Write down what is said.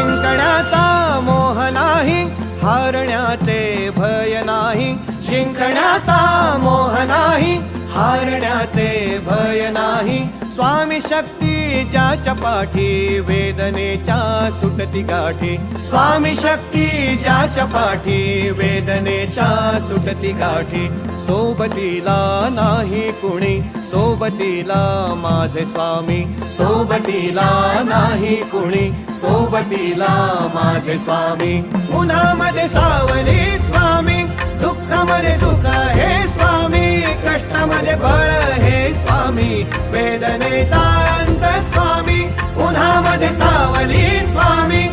जिंकण्याचा मोह नाही, हारण्याचे भय नाही. जिंकण्याचा मोह नाही, हारण्याचे भय नाही. स्वामी शक्ती ज्याच्या पाठी, वेदनेच्या सुटती गाठी. स्वामी शक्ती ज्याच्या पाठी, वेदनेच्या सुटती गाठी. सोबतीला नाही कुणी, सोबतीला माझे स्वामी. सोबतीला नाही कुणी, सोबतीला माझे स्वामी. उन्हामध्ये सावली स्वामी, दुःखामध्ये सुख हे स्वामी. कष्टामध्ये बळ हे स्वामी, वेदनेचा अंत स्वामी. उन्हामध्ये सावली स्वामी.